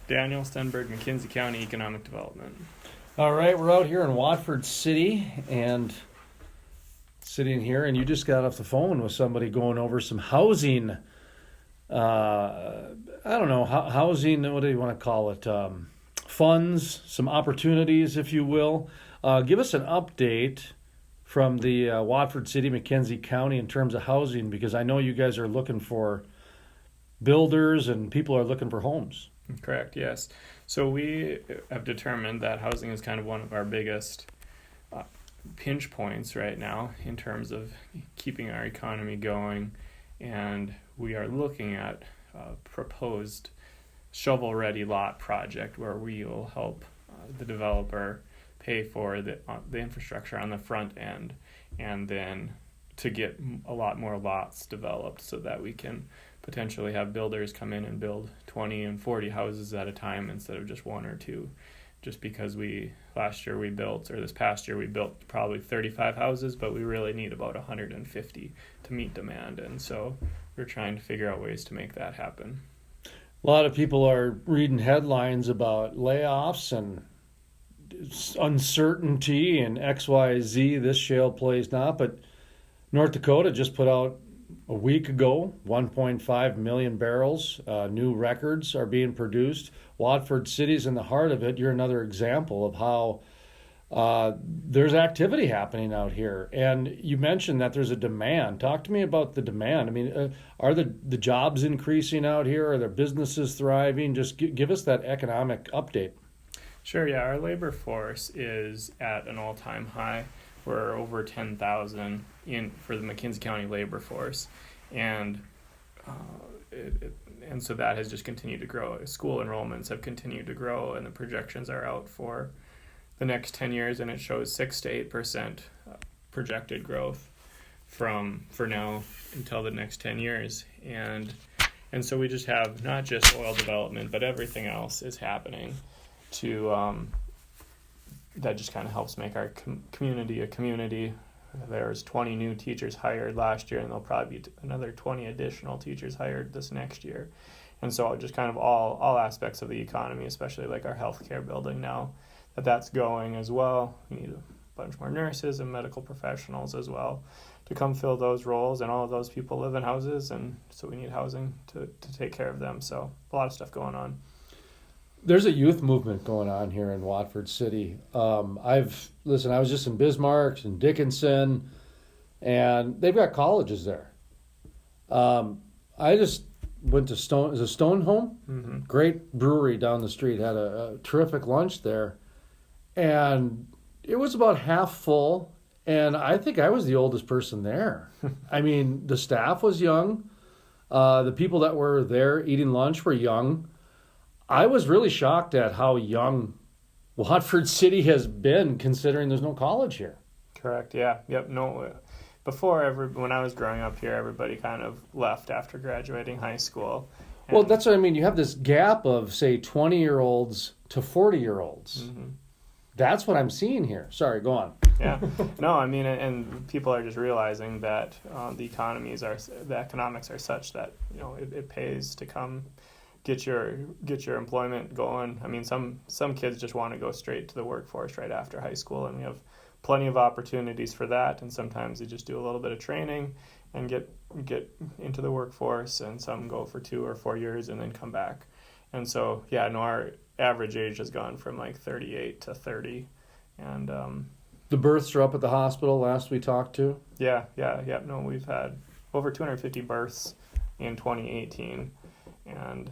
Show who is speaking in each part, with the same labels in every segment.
Speaker 1: Daniel Stenberg, McKenzie County Economic Development.
Speaker 2: All right, we're out here in Watford City and sitting here, and you just got off the phone with somebody going over some housing. I don't know, housing, what do you want to call it? Funds, some opportunities, if you will. Give us an update from the Watford City, McKenzie County in terms of housing, because I know you guys are looking for builders and people are looking for homes.
Speaker 1: Correct, yes. So we have determined that housing is kind of one of our biggest pinch points right now in terms of keeping our economy going, and we are looking at a proposed shovel-ready lot project where we will help the developer pay for the infrastructure on the front end, and then to get a lot more lots developed so that we can potentially have builders come in and build 20 and 40 houses at a time instead of just one or two. Just because this past year we built probably 35 houses, but we really need about 150 to meet demand. And so we're trying to figure out ways to make that happen.
Speaker 2: A lot of people are reading headlines about layoffs and uncertainty and XYZ, this shale plays not, but North Dakota just put out a week ago, 1.5 million barrels. New records are being produced. Watford City's in the heart of it. You're another example of how there's activity happening out here. And you mentioned that there's a demand. Talk to me about the demand. I mean, are the jobs increasing out here? Are there businesses thriving? Just give us that economic update.
Speaker 1: Sure, yeah. Our labor force is at an all-time high. We're over 10,000 for the McKenzie County labor force, and so that has just continued to grow. School enrollments have continued to grow, and the projections are out for the next 10 years, and it shows 6 to 8% projected growth for now until the next 10 years, and so we just have not just oil development, but everything else is happening to. That just kind of helps make our community a community. There's 20 new teachers hired last year, and there'll probably be another 20 additional teachers hired this next year. And so just kind of all aspects of the economy, especially like our healthcare building now, that's going as well. We need a bunch more nurses and medical professionals as well to come fill those roles, and all of those people live in houses, and so we need housing to take care of them. So a lot of stuff going on.
Speaker 2: There's a youth movement going on here in Watford City. I was just in Bismarck and Dickinson, and they've got colleges there. I just went to Stone Home?
Speaker 1: Mm-hmm.
Speaker 2: Great brewery down the street, had a terrific lunch there. And it was about half full, and I think I was the oldest person there. I mean, the staff was young. The people that were there eating lunch were young. I was really shocked at how young Watford City has been, considering there's no college here.
Speaker 1: Correct, yeah. Yep, no. When I was growing up here, everybody kind of left after graduating high school.
Speaker 2: Well, that's what I mean. You have this gap of, say, 20-year-olds to 40-year-olds. Mm-hmm. That's what I'm seeing here. Sorry, go on.
Speaker 1: Yeah. No, I mean, and people are just realizing that the economics are such that, it pays to come get your employment going. I mean, some kids just want to go straight to the workforce right after high school, and we have plenty of opportunities for that. And sometimes they just do a little bit of training and get into the workforce, and some go for 2 or 4 years and then come back. And so, yeah, no, our average age has gone from like 38 to 30, and
Speaker 2: the births are up at the hospital last we talked to.
Speaker 1: Yeah. No, we've had over 250 births in 2018, and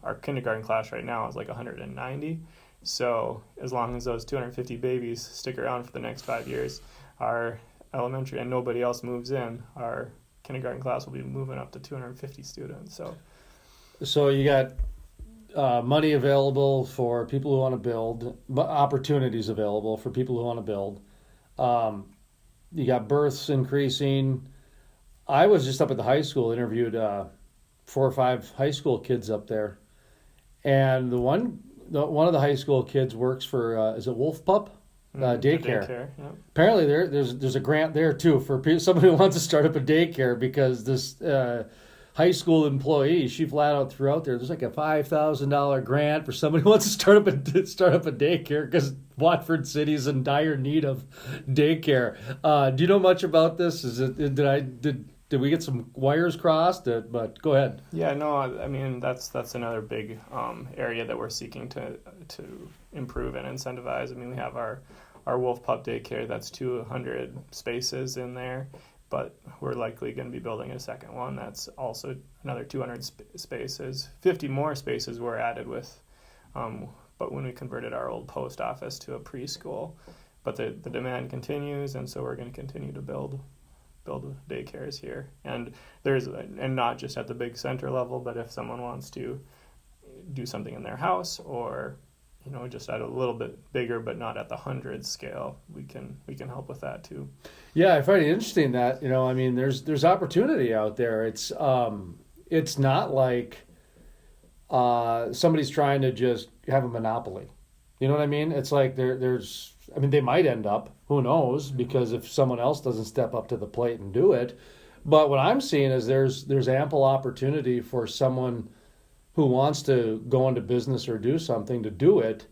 Speaker 1: our kindergarten class right now is like 190. So as long as those 250 babies stick around for the next 5 years, our elementary and nobody else moves in, our kindergarten class will be moving up to 250 students.
Speaker 2: So you got money available for people who want to build, opportunities available for people who want to build. You got births increasing. I was just up at the high school, interviewed 4 or 5 high school kids up there, and one of the high school kids works for is it Wolf Pup daycare.
Speaker 1: Yeah.
Speaker 2: Apparently there's a grant there too for somebody who wants to start up a daycare, because this high school employee. She flat out threw out there's like a $5,000 grant for somebody who wants to start up a daycare because Watford City's in dire need of daycare. Do you know much about this? Did we get some wires crossed? But go ahead.
Speaker 1: Yeah, no, I mean that's another big area that we're seeking to improve and incentivize. I mean, we have our Wolf Pup Daycare, that's 200 spaces in there, but we're likely going to be building a second one that's also another 200 spaces. 50 more spaces were added with, but when we converted our old post office to a preschool. But the demand continues, and so we're going to continue to build daycares here. And not just at the big center level, but if someone wants to do something in their house or just at a little bit bigger, but not at the hundreds scale, we can help with that too.
Speaker 2: Yeah, I find it interesting that I mean, there's opportunity out there. It's not like somebody's trying to just have a monopoly. You know what I mean? It's like there's. I mean, they might end up. Who knows? Because if someone else doesn't step up to the plate and do it, but what I'm seeing is there's ample opportunity for someone who wants to go into business or do something to do it.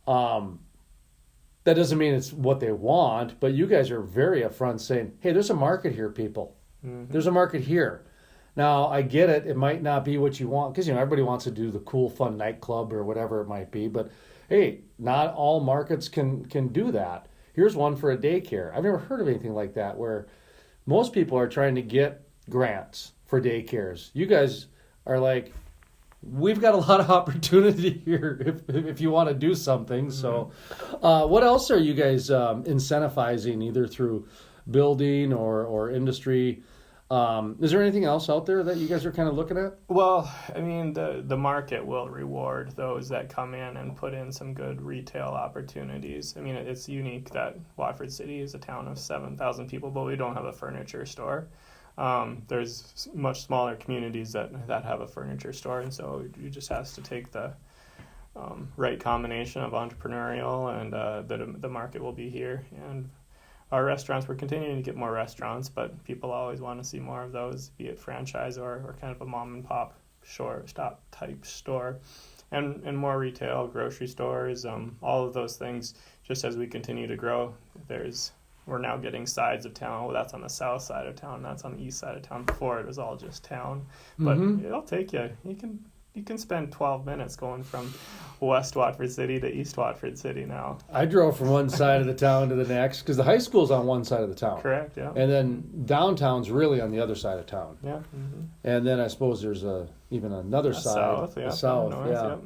Speaker 2: That doesn't mean it's what they want, but you guys are very upfront saying, hey, there's a market here, people. Mm-hmm. There's a market here. Now, I get it. It might not be what you want because, everybody wants to do the cool, fun nightclub or whatever it might be. But, hey, not all markets can do that. Here's one for a daycare. I've never heard of anything like that where most people are trying to get grants for daycares. You guys are like, we've got a lot of opportunity here if you want to do something. Mm-hmm. So what else are you guys incentivizing either through building or industry? Is there anything else out there that you guys are kind of looking at?
Speaker 1: Well, I mean, the market will reward those that come in and put in some good retail opportunities. I mean, it's unique that Watford City is a town of 7,000 people, but we don't have a furniture store. There's much smaller communities that have a furniture store, and so you just has to take the right combination of entrepreneurial and the market will be here. And our restaurants, we're continuing to get more restaurants, but people always want to see more of those, be it franchise or kind of a mom and pop stop type store, and more retail, grocery stores, all of those things. Just as we continue to grow, we're now getting sides of town. Oh, that's on the south side of town. That's on the east side of town. Before it was all just town, but it'll take you. You can spend 12 minutes going from West Watford City to East Watford City now.
Speaker 2: I drove from one side of the town to the next because the high school's on one side of the town.
Speaker 1: Correct, yeah.
Speaker 2: And then downtown's really on the other side of town.
Speaker 1: Yeah. Mm-hmm.
Speaker 2: And then I suppose there's even another side.
Speaker 1: South, yeah.
Speaker 2: South,
Speaker 1: north,
Speaker 2: yeah.
Speaker 1: Yep.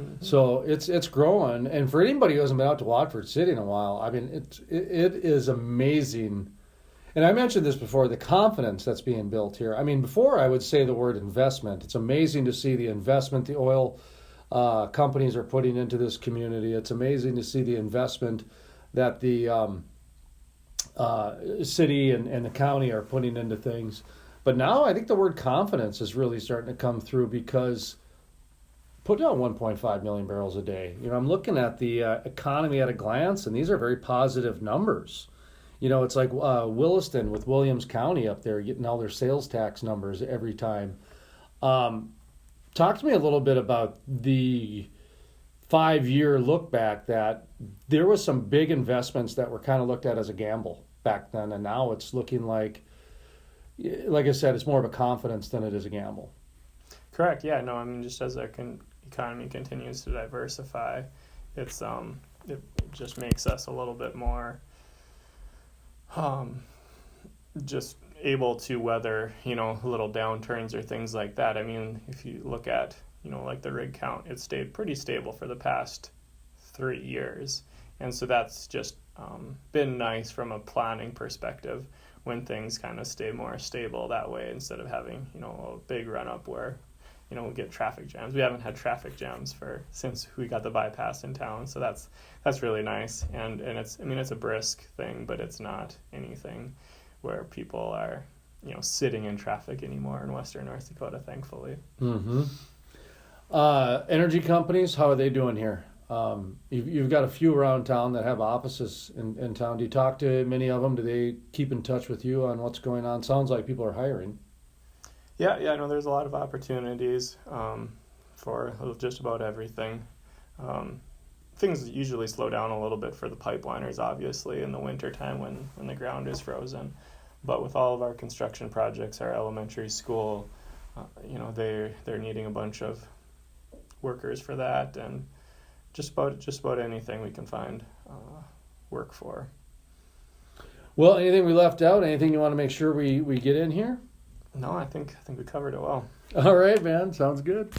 Speaker 1: Mm-hmm.
Speaker 2: So it's growing. And for anybody who hasn't been out to Watford City in a while, I mean, it is amazing. And I mentioned this before, the confidence that's being built here. I mean, before I would say the word investment. It's amazing to see the investment the oil companies are putting into this community. It's amazing to see the investment that the city and the county are putting into things. But now I think the word confidence is really starting to come through because put down 1.5 million barrels a day. I'm looking at the economy at a glance, and these are very positive numbers. It's like Williston with Williams County up there getting all their sales tax numbers every time. Talk to me a little bit about the 5-year look back that there was some big investments that were kind of looked at as a gamble back then, and now it's looking like I said, it's more of a confidence than it is a gamble.
Speaker 1: Correct. Yeah. No. I mean, just as our economy continues to diversify, it just makes us a little bit more just able to weather, little downturns or things like that. I mean, if you look at, like the rig count, it stayed pretty stable for the past 3 years. And so that's just been nice from a planning perspective when things kind of stay more stable that way instead of having, a big run up where, we get traffic jams. We haven't had traffic jams since we got the bypass in town. So that's really nice. And it's a brisk thing, but it's not anything where people are, sitting in traffic anymore in Western North Dakota, thankfully.
Speaker 2: Mm-hmm. Energy companies, how are they doing here? You've got a few around town that have offices in town. Do you talk to many of them? Do they keep in touch with you on what's going on? Sounds like people are hiring.
Speaker 1: Yeah, no, there's a lot of opportunities for just about everything. Um, Things usually slow down a little bit for the pipeliners, obviously, in the wintertime when the ground is frozen. But with all of our construction projects, our elementary school, they're needing a bunch of workers for that, and just about anything we can find work for.
Speaker 2: Well, anything we left out? Anything you want to make sure we get in here?
Speaker 1: No, I think we covered it well.
Speaker 2: All right, man. Sounds good.